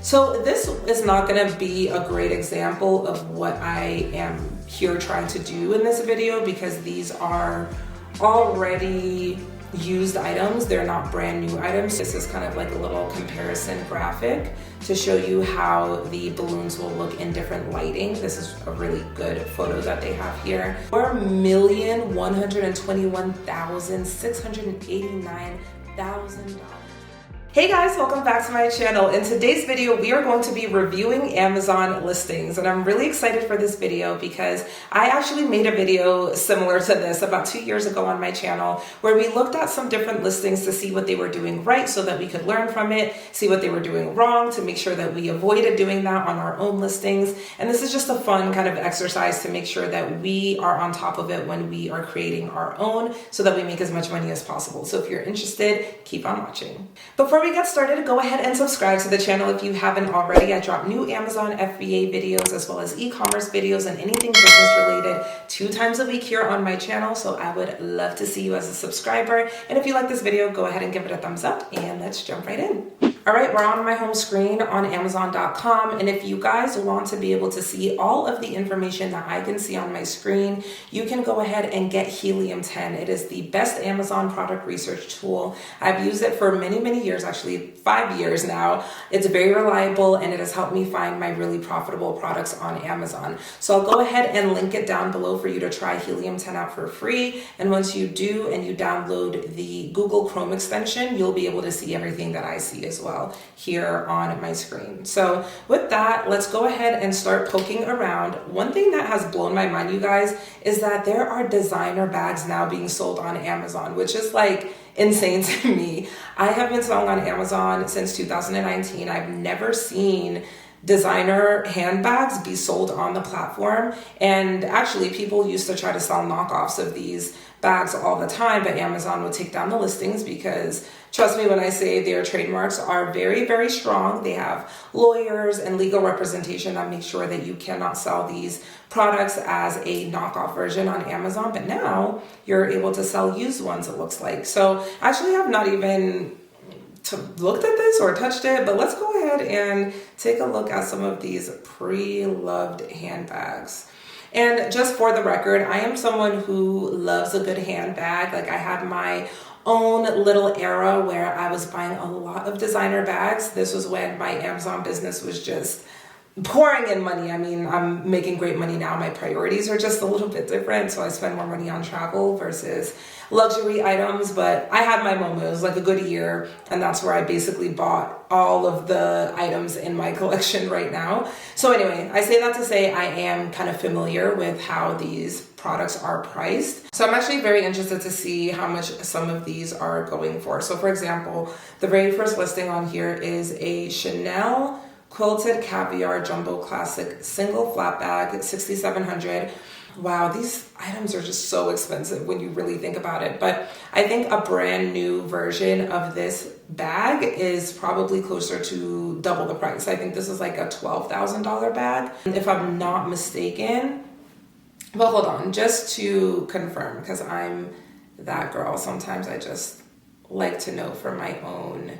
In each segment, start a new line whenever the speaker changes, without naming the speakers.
So this is not going to be a great example of what I am here trying to do in this video because these are already used items. They're not brand new items. This is kind of like a little comparison graphic to show you how the balloons will look in different lighting. This is a really good photo that they have here. $4,121,689,000. Hey guys, welcome back to my channel. In today's video, we are going to be reviewing Amazon listings, and I'm really excited for this video because I actually made a video similar to this about 2 years ago on my channel where we looked at some different listings to see what they were doing right so that we could learn from it, see what they were doing wrong to make sure that we avoided doing that on our own listings. And this is just a fun kind of exercise to make sure that we are on top of it when we are creating our own so that we make as much money as possible. So if you're interested, keep on watching. Before we get started, go ahead and subscribe to the channel if you haven't already. I drop new Amazon FBA videos as well as e-commerce videos and anything business related 2 times a week here on my channel. So I would love to see you as a subscriber. And if you like this video, go ahead and give it a thumbs up and let's jump right in. All right, we're on my home screen on Amazon.com. And if you guys want to be able to see all of the information that I can see on my screen, you can go ahead and get Helium 10. It is the best Amazon product research tool. I've used it for many, many years, actually 5 years now. It's very reliable and it has helped me find my really profitable products on Amazon. So I'll go ahead and link it down below for you to try Helium 10 out for free. And once you do and you download the Google Chrome extension, you'll be able to see everything that I see as well here on my screen. So with that, let's go ahead and start poking around. One thing that has blown my mind, you guys, is that there are designer bags now being sold on Amazon, which is like insane to me. I have been selling on Amazon since 2019. I've never seen designer handbags be sold on the platform. And actually, people used to try to sell knockoffs of these bags all the time, but Amazon would take down the listings because, trust me when I say their trademarks are very, very strong. They have lawyers and legal representation that make sure that you cannot sell these products as a knockoff version on Amazon. But now you're able to sell used ones, it looks like. So actually, I have not even looked at this or touched it, but let's go ahead and take a look at some of these pre-loved handbags. And just for the record, I am someone who loves a good handbag. Like I had my own little era where I was buying a lot of designer bags. This was when my Amazon business was just pouring in money. I mean, I'm making great money now. My priorities are just a little bit different. So I spend more money on travel versus luxury items, but I had my moment. It was like a good year, and that's where I basically bought all of the items in my collection right now. So anyway, I say that to say I am kind of familiar with how these products are priced. So I'm actually very interested to see how much some of these are going for. So for example, the very first listing on here is a Chanel Quilted Caviar Jumbo Classic Single Flat Bag, $6,700. Wow, these items are just so expensive when you really think about it. But I think a brand new version of this bag is probably closer to double the price. I think this is like a $12,000 bag, if I'm not mistaken. But hold on, just to confirm, because I'm that girl. Sometimes I just like to know for my own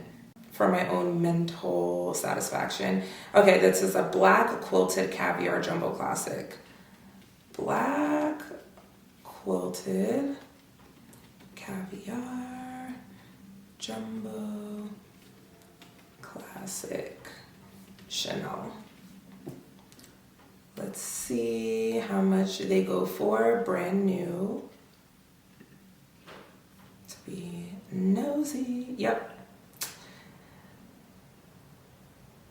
mental satisfaction. Okay, this is a black quilted caviar jumbo classic. Black quilted caviar jumbo classic Chanel. Let's see how much they go for brand new. To be nosy. Yep.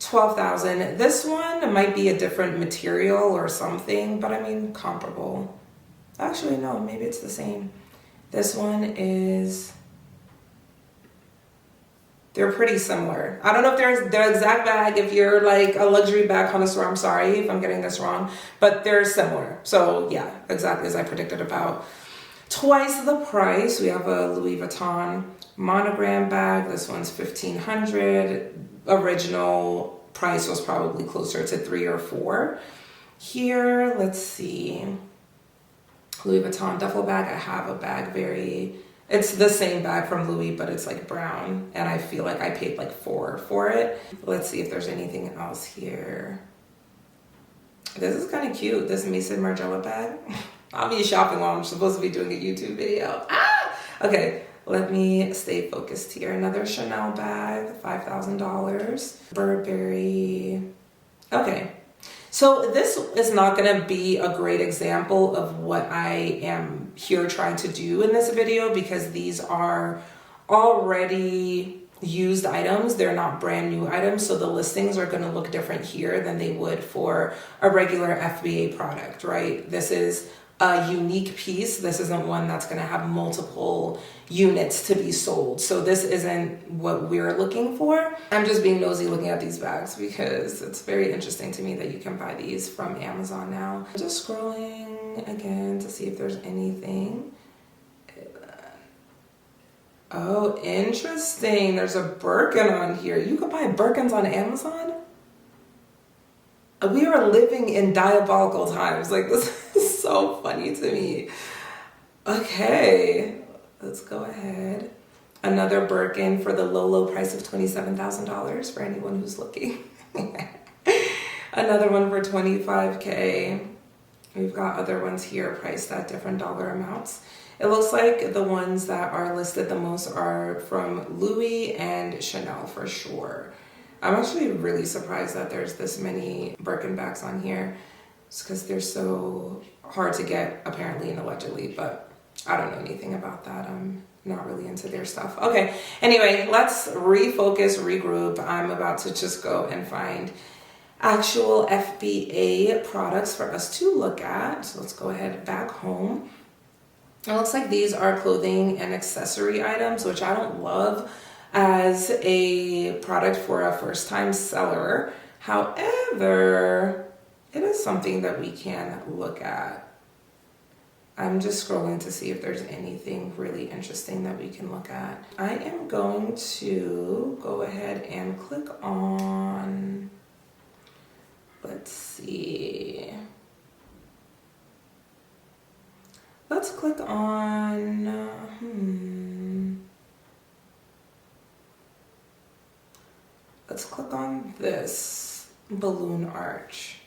$12,000. This one might be a different material or something, but I mean comparable. Actually, no, maybe it's the same. This one is, they're pretty similar. I don't know if they're the exact bag. If you're like a luxury bag connoisseur, I'm sorry if I'm getting this wrong, but they're similar. So yeah, exactly as I predicted, about twice the price. We have a Louis Vuitton monogram bag. This one's $1,500. Original price was probably closer to 3 or 4. Here, let's see. Louis Vuitton duffel bag. I have a bag very It's the same bag from Louis, but it's like brown, and I feel like I paid like $4 for it. Let's see if there's anything else here. This is kind of cute, this Mason Margiela bag. I'll be shopping while I'm supposed to be doing a YouTube video. Okay, let me stay focused here. Another Chanel bag, $5,000. Burberry. Okay, so this is not gonna be a great example of what I am here trying to do in this video, because these are already used items. They're not brand new items, so the listings are going to look different here than they would for a regular FBA product, right? This is a unique piece. This isn't one that's going to have multiple units to be sold. So this isn't what we're looking for. I'm just being nosy looking at these bags because it's very interesting to me that you can buy these from Amazon now. I'm just scrolling again to see if there's anything. Oh, interesting. There's a Birkin on here. You can buy Birkins on Amazon? We are living in diabolical times. Like, this is so funny to me. Okay, let's go ahead. Another Birkin for the low price of $27,000 for anyone who's looking. Another one for $25K. We've got other ones here priced at different dollar amounts. It looks like the ones that are listed the most are from Louis and Chanel for sure. I'm actually really surprised that there's this many Birkin bags on here. It's because they're so hard to get, apparently and allegedly, but I don't know anything about that. I'm not really into their stuff. Okay, anyway, let's refocus, regroup. I'm about to just go and find actual FBA products for us to look at. So let's go ahead back home. It looks like these are clothing and accessory items, which I don't love as a product for a first-time seller. However, it is something that we can look at. I'm just scrolling to see if there's anything really interesting that we can look at. I am going to go ahead and click on, let's see. Let's click on, let's click on this balloon arch.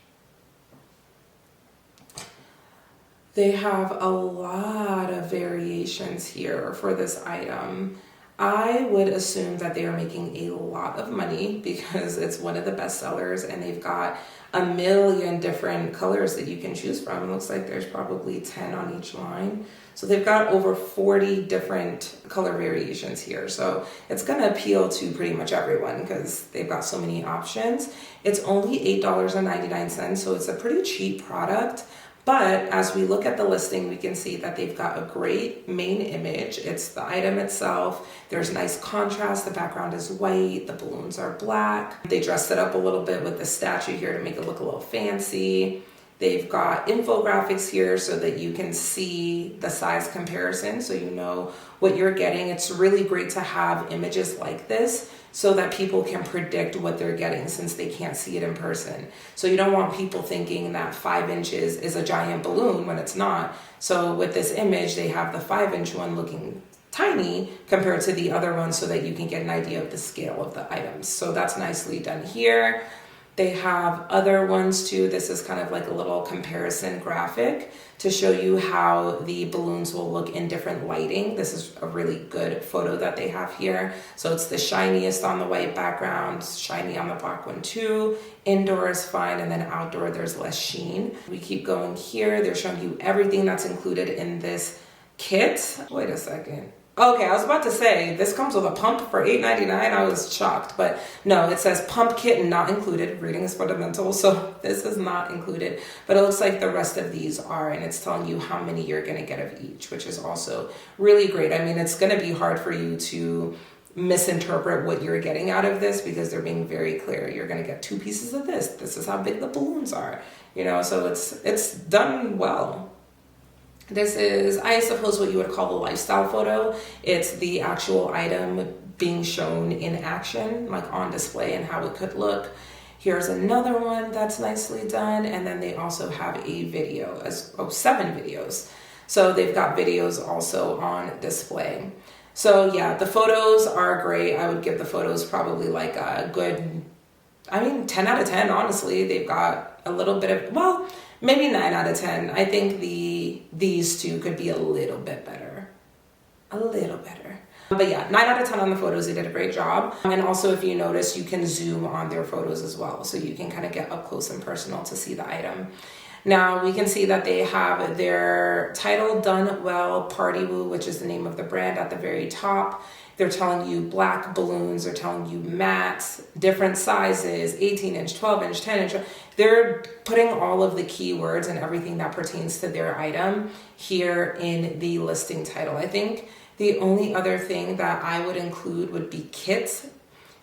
They have a lot of variations here for this item. I would assume that they are making a lot of money because it's one of the best sellers and they've got a million different colors that you can choose from. It looks like there's probably 10 on each line. So they've got over 40 different color variations here. So it's gonna appeal to pretty much everyone because they've got so many options. It's only $8.99, so it's a pretty cheap product. But as we look at the listing, we can see that they've got a great main image. It's the item itself. There's nice contrast. The background is white. The balloons are black. They dressed it up a little bit with the statue here to make it look a little fancy. They've got infographics here so that you can see the size comparison so you know what you're getting. It's really great to have images like this so that people can predict what they're getting since they can't see it in person. So you don't want people thinking that 5 inches is a giant balloon when it's not. So with this image, they have the 5-inch one looking tiny compared to the other one so that you can get an idea of the scale of the items. So that's nicely done here. They have other ones too. This is kind of like a little comparison graphic to show you how the balloons will look in different lighting. This is a really good photo that they have here. So it's the shiniest on the white background, shiny on the black one too. Indoor is fine, and then outdoor there's less sheen. We keep going here. They're showing you everything that's included in this kit. Wait a second. Okay, I was about to say, this comes with a pump for $8.99. I was shocked, but no, it says pump kit not included. Reading is fundamental, so this is not included. But it looks like the rest of these are, and it's telling you how many you're gonna get of each, which is also really great. I mean, it's gonna be hard for you to misinterpret what you're getting out of this because they're being very clear. You're gonna get 2 pieces of this. This is how big the balloons are, you know, so it's done well. This is, I suppose, what you would call the lifestyle photo. It's the actual item being shown in action, like on display and how it could look. Here's another one that's nicely done. And then they also have a video, 7 videos. So they've got videos also on display. So yeah, the photos are great. I would give the photos probably like a good, 10 out of 10, honestly. They've got a little bit of, well, maybe 9 out of 10. I think these two could be a little bit better. A little better. But yeah, 9 out of 10 on the photos. They did a great job. And also, if you notice, you can zoom on their photos as well. So you can kind of get up close and personal to see the item. Now we can see that they have their title, Done Well Party Woo, which is the name of the brand, at the very top. They're telling you black balloons. They're telling you mattes, different sizes, 18-inch, 12-inch, 10-inch. They're putting all of the keywords and everything that pertains to their item here in the listing title. I think the only other thing that I would include would be kits.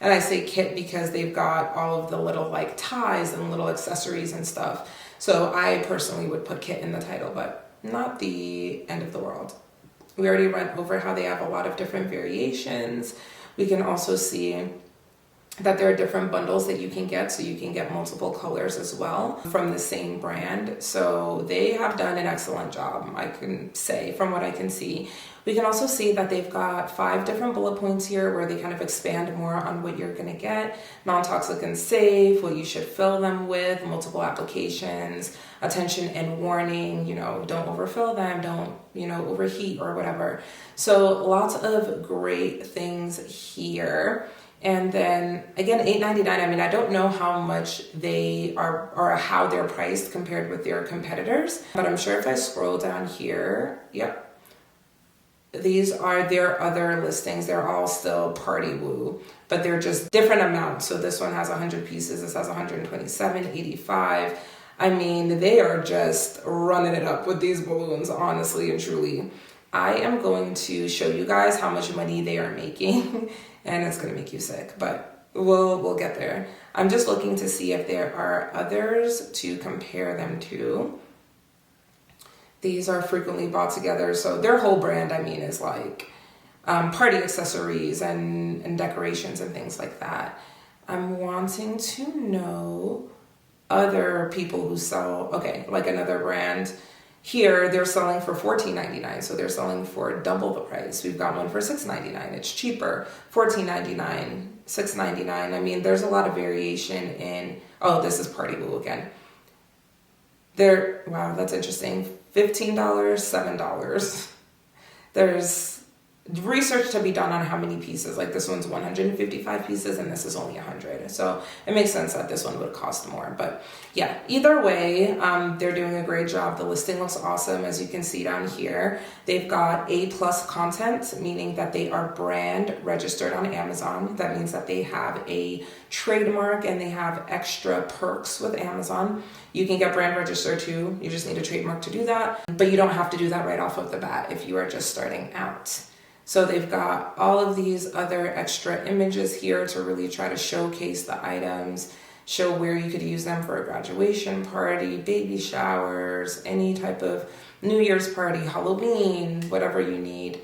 And I say kit because they've got all of the little like ties and little accessories and stuff. So I personally would put kit in the title, but not the end of the world. We already went over how they have a lot of different variations. We can also see that there are different bundles that you can get, so you can get multiple colors as well from the same brand. So they have done an excellent job, I can say, from what I can see. We can also see that they've got 5 different bullet points here where they kind of expand more on what you're gonna get. Non-toxic and safe, what you should fill them with, multiple applications, attention and warning, don't overfill them, don't, overheat or whatever. So lots of great things here. And then again, $8.99. I don't know how much they are or how they're priced compared with their competitors, but I'm sure if I scroll down here, yep. These are their other listings. They're all still Party Woo, but they're just different amounts. So this one has 100 pieces. This has 127, 85. They are just running it up with these balloons, honestly and truly. I am going to show you guys how much money they are making, and it's going to make you sick, but we'll get there. I'm just looking to see if there are others to compare them to. These are frequently bought together. So their whole brand, is like party accessories and decorations and things like that. I'm wanting to know other people who sell, like another brand. Here, they're selling for $14.99, so they're selling for double the price. We've got one for $6.99. It's cheaper, $14.99, $6.99. There's a lot of variation in, this is Party Woo again. Wow, that's interesting. $15, $7. There's research to be done on how many pieces. Like this one's 155 pieces and this is only 100. So it makes sense that this one would cost more. But yeah, either way, they're doing a great job. The listing looks awesome. As you can see down here, they've got A+ content, meaning that they are brand registered on Amazon. That means that they have a trademark and they have extra perks with Amazon. You can get brand registered too. You just need a trademark to do that. But you don't have to do that right off of the bat if you are just starting out. So they've got all of these other extra images here to really try to showcase the items, show where you could use them for a graduation party, baby showers, any type of New Year's party, Halloween, whatever you need,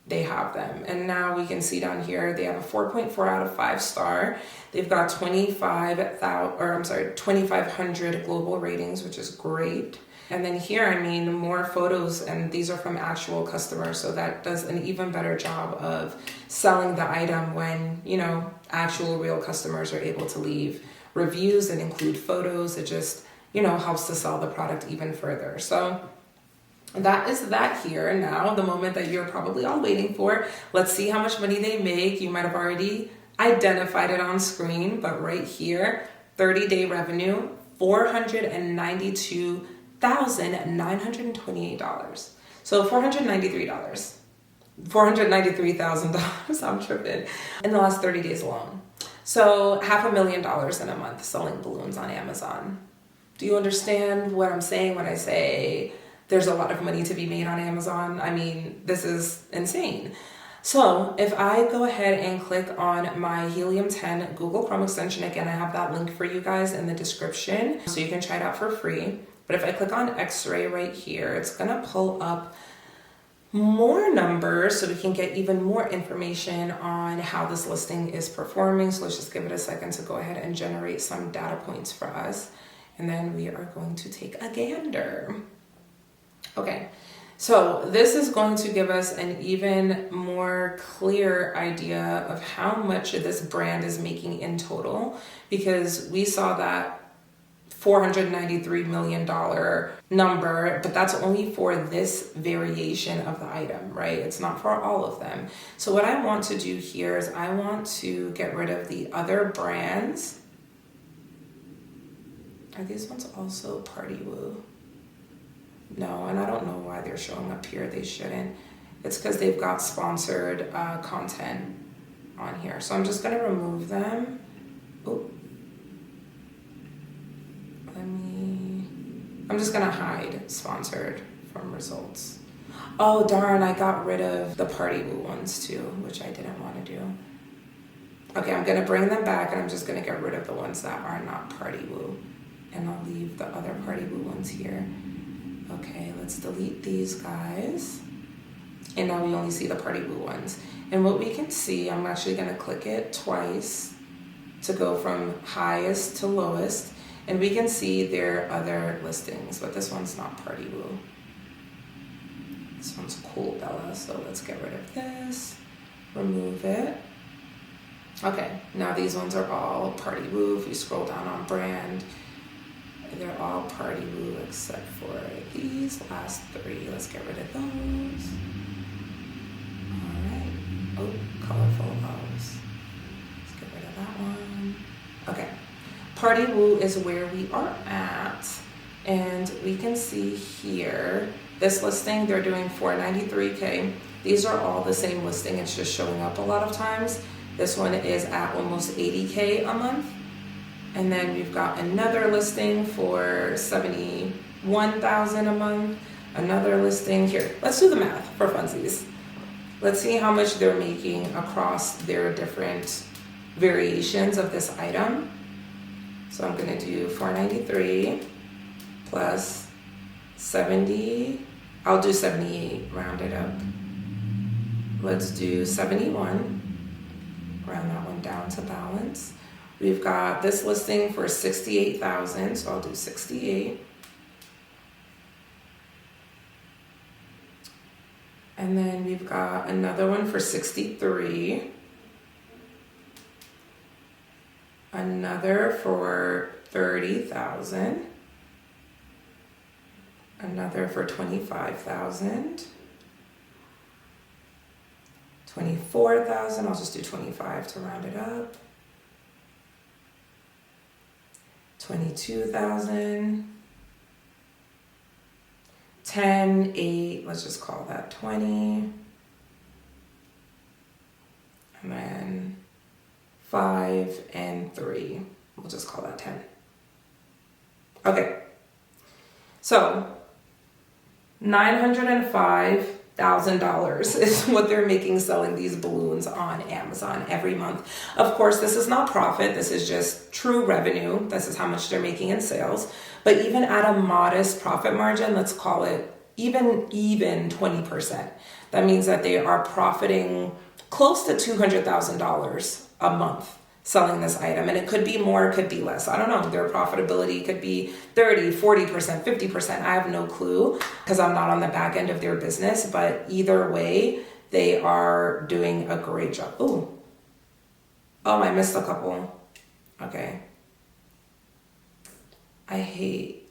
they have them. And now we can see down here, they have a 4.4 out of 5 star. They've got 2,500 global ratings, which is great. And then here, more photos, and these are from actual customers, so that does an even better job of selling the item when, actual real customers are able to leave reviews and include photos. It just, helps to sell the product even further. So that is that here. Now, the moment that you're probably all waiting for, let's see how much money they make. You might have already identified it on screen, but right here, 30-day revenue, $492,928. So $493,000, I'm tripping, in the last 30 days alone. So $500,000 in a month selling balloons on Amazon. Do you understand what I'm saying when I say there's a lot of money to be made on Amazon? This is insane. So if I go ahead and click on my Helium 10 Google Chrome extension, again, I have that link for you guys in the description, so you can try it out for free. But if I click on X-ray right here, it's gonna pull up more numbers so we can get even more information on how this listing is performing. So let's just give it a second to go ahead and generate some data points for us. And then we are going to take a gander. Okay, So this is going to give us an even more clear idea of how much this brand is making in total, because we saw that $493 million number, but that's only for this variation of the item, right? It's not for all of them. So what I want to do here is I want to get rid of the other brands. Are these ones also Party Woo? No, and I don't know why they're showing up here. They shouldn't. It's because they've got sponsored content on here. So I'm just gonna remove them. Oh, I'm just gonna hide sponsored from results. Oh darn, I got rid of the Party Woo ones too, which I didn't want to do. Okay, I'm gonna bring them back and I'm just gonna get rid of the ones that are not Party Woo. And I'll leave the other Party Woo ones here. Okay, let's delete these guys. And now we only see the Party Woo ones. And what we can see, I'm actually gonna click it twice to go from highest to lowest. And we can see their other listings, but this one's not Party Woo. This one's Cool Bella, so let's get rid of this, remove it. Okay, now these ones are all Party Woo. If we scroll down on brand, they're all Party Woo except for these last three. Let's get rid of those. All right. Oh, colorful O's. Let's get rid of that one. Okay. Party Woo is where we are at. And we can see here, this listing, they're doing $493K. These are all the same listing. It's just showing up a lot of times. This one is at almost $80K a month. And then we've got another listing for $71,000 a month. Another listing here. Let's do the math for funsies. Let's see how much they're making across their different variations of this item. So I'm gonna do 493 plus 70. I'll do 78, round it up. Let's do 71, round that one down to balance. We've got this listing for $68,000, so I'll do 68. And then we've got another one for 63. Another for 30,000. Another for 25,000. 24,000, I'll just do 25 to round it up. 22,000, 10, 8, let's just call that 20, and then 5 and 3, we'll just call that 10. Okay, so $905,000 is what they're making selling these balloons on Amazon every month. Of course, this is not profit. This is just true revenue. This is how much they're making in sales. But even at a modest profit margin, let's call it even 20%. That means that they are profiting close to $200,000 a month selling this item. And it could be more, it could be less. I don't know. Their profitability could be 30, 40%, 50%. I have no clue because I'm not on the back end of their business. But either way, they are doing a great job. Oh, I missed a couple. Okay. I hate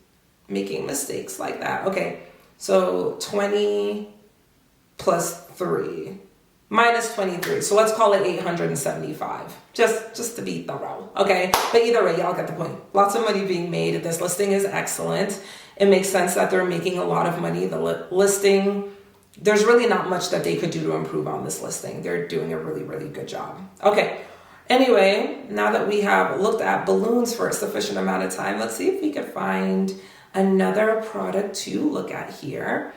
making mistakes like that. Okay. So 20 plus 3. Minus 23, so let's call it 875, just to be thorough, okay? But either way, y'all get the point. Lots of money being made. This listing is excellent. It makes sense that they're making a lot of money. The listing, there's really not much that they could do to improve on this listing. They're doing a really, really good job. Okay, anyway, now that we have looked at balloons for a sufficient amount of time, let's see if we could find another product to look at here.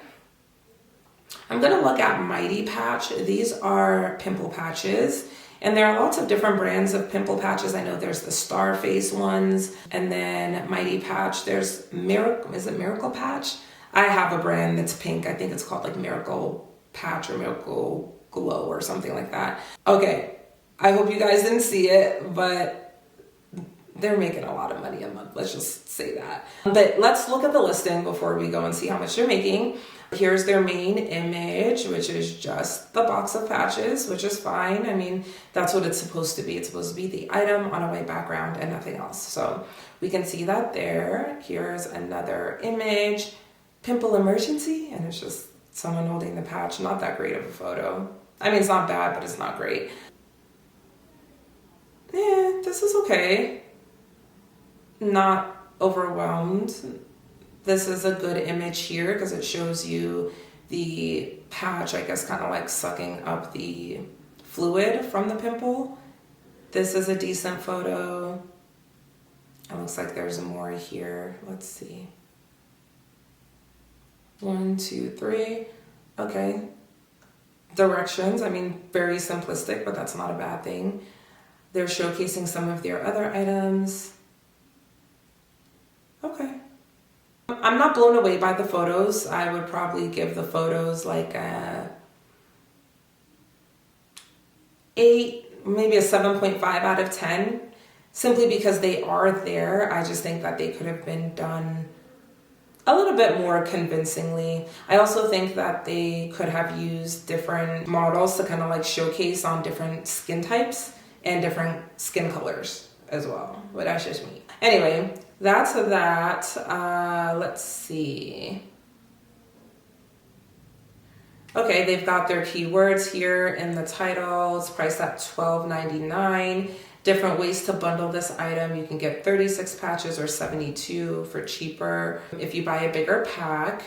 I'm going to look at Mighty Patch. These are pimple patches, and there are lots of different brands of pimple patches. I know there's the Starface ones, and then Mighty Patch. There's Miracle Patch? I have a brand that's pink. I think it's called like Miracle Patch or Miracle Glow or something like that. Okay, I hope you guys didn't see it, but they're making a lot of money a month. Let's just say that. But let's look at the listing before we go and see how much they're making. Here's their main image, which is just the box of patches, which is fine. I mean, that's what it's supposed to be. It's supposed to be the item on a white background and nothing else. So we can see that there. Here's another image, Pimple emergency, and it's just someone holding the patch. Not that great of a photo. I mean, it's not bad, but it's not great. Yeah, this is okay. Not overwhelmed. This is a good image here because it shows you the patch, I guess, kind of like sucking up the fluid from the pimple. This is a decent photo. It looks like there's more here. Let's see. 1, 2, 3. Okay. Directions. I mean, very simplistic, but that's not a bad thing. They're showcasing some of their other items. Okay. I'm not blown away by the photos. I would probably give the photos like a 8, maybe a 7.5 out of 10, simply because they are there. I just think that they could have been done a little bit more convincingly. I also think that they could have used different models to kind of like showcase on different skin types and different skin colors as well, but that's just me. Anyway, that's that. Let's see. Okay, they've got their keywords here in the title. It's priced at $12.99. Different ways to bundle this item. You can get 36 patches or 72 for cheaper. If you buy a bigger pack,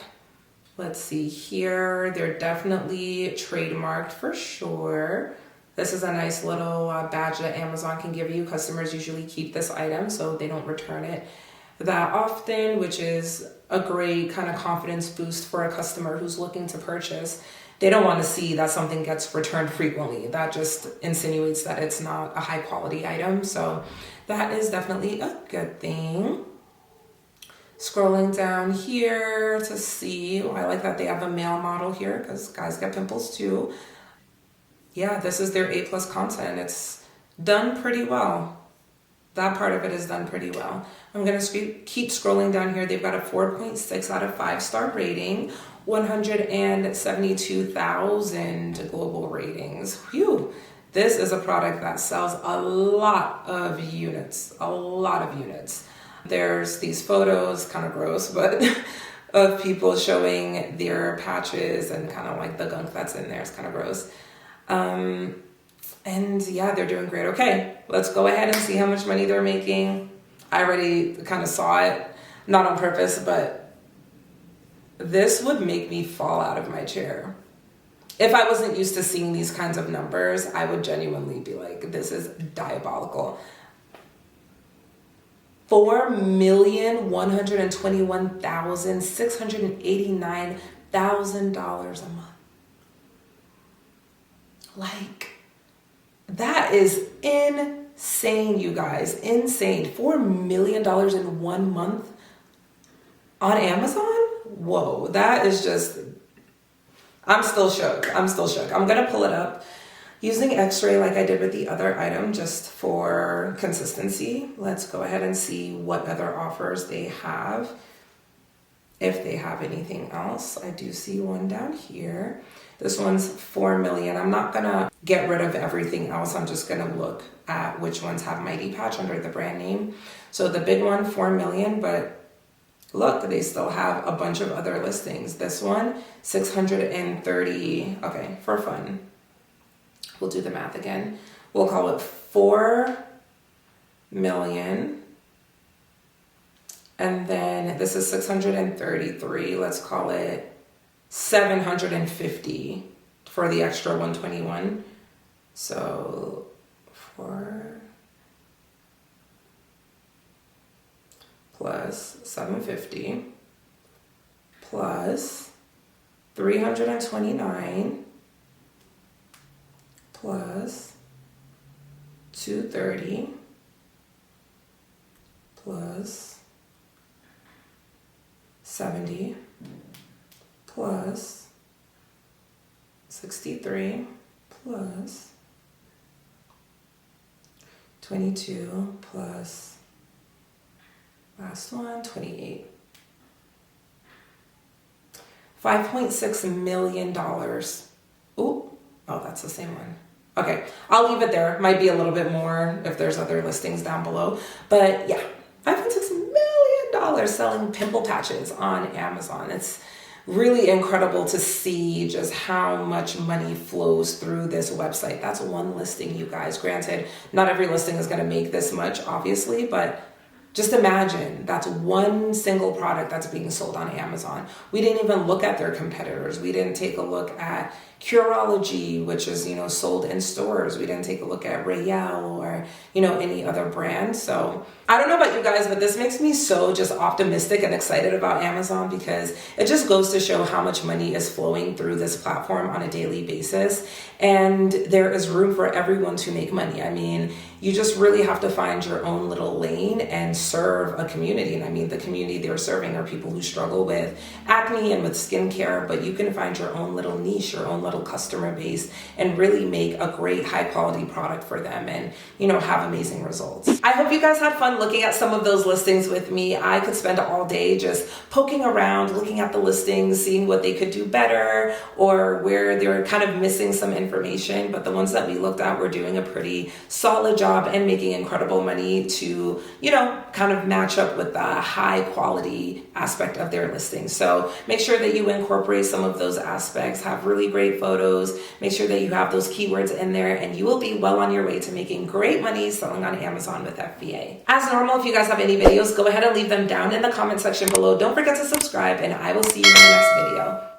let's see here. They're definitely trademarked for sure. This is a nice little badge that Amazon can give you. Customers usually keep this item so they don't return it that often, which is a great kind of confidence boost for a customer who's looking to purchase. They don't want to see that something gets returned frequently. That just insinuates that it's not a high quality item. So that is definitely a good thing. Scrolling down here to see, I like that they have a male model here because guys get pimples too. Yeah, this is their A+ content. It's done pretty well. That part of it is done pretty well. I'm gonna keep scrolling down here. They've got a 4.6 out of 5-star rating, 172,000 global ratings. Phew. This is a product that sells a lot of units, There's these photos, kind of gross, but of people showing their patches and kind of like the gunk that's in there. It's kind of gross. And yeah, they're doing great. Okay, let's go ahead and see how much money they're making. I already kind of saw it, not on purpose, but this would make me fall out of my chair. If I wasn't used to seeing these kinds of numbers, I would genuinely be like, this is diabolical. $4,121,689 a month. Like, that is insane, you guys. Insane. $4 million in 1 month on Amazon? Whoa, that is just, I'm still shook. I'm gonna pull it up using X-ray like I did with the other item just for consistency. Let's go ahead and see what other offers they have. If they have anything else. I do see one down here. This one's 4 million. I'm not gonna get rid of everything else. I'm just gonna look at which ones have Mighty Patch under the brand name. So the big one, 4 million, but look, they still have a bunch of other listings. This one, 630, okay, for fun. We'll do the math again. We'll call it 4 million. And then this is 633. Let's call it 750 for the extra 121. So 4 plus 750 plus 329 plus 230 plus 70 plus 63 plus 22 plus last one, 28. $5.6 million. Ooh, oh, that's the same one. Okay, I'll leave it there. Might be a little bit more if there's other listings down below. But yeah, $5.6 million selling pimple patches on Amazon. It's really incredible to see just how much money flows through this website. That's one listing, you guys. Granted, not every listing is going to make this much, obviously, but just imagine that's one single product that's being sold on Amazon. We didn't even look at their competitors. We didn't take a look at Curology, which is, sold in stores. We didn't take a look at Royale or, any other brand. So I don't know about you guys, but this makes me so just optimistic and excited about Amazon because it just goes to show how much money is flowing through this platform on a daily basis. And there is room for everyone to make money. I mean, you just really have to find your own little lane and serve a community. And I mean, the community they're serving are people who struggle with acne and with skincare, but you can find your own little niche, your own little customer base, and really make a great high quality product for them and, have amazing results. I hope you guys had fun looking at some of those listings with me. I could spend all day just poking around, looking at the listings, seeing what they could do better or where they're kind of missing some information. But the ones that we looked at were doing a pretty solid job and making incredible money to, kind of match up with the high quality aspect of their listings. So make sure that you incorporate some of those aspects, have really great photos, make sure that you have those keywords in there, and you will be well on your way to making great money selling on Amazon with FBA. As normal, if you guys have any videos, go ahead and leave them down in the comment section below. Don't forget to subscribe, and I will see you in the next video.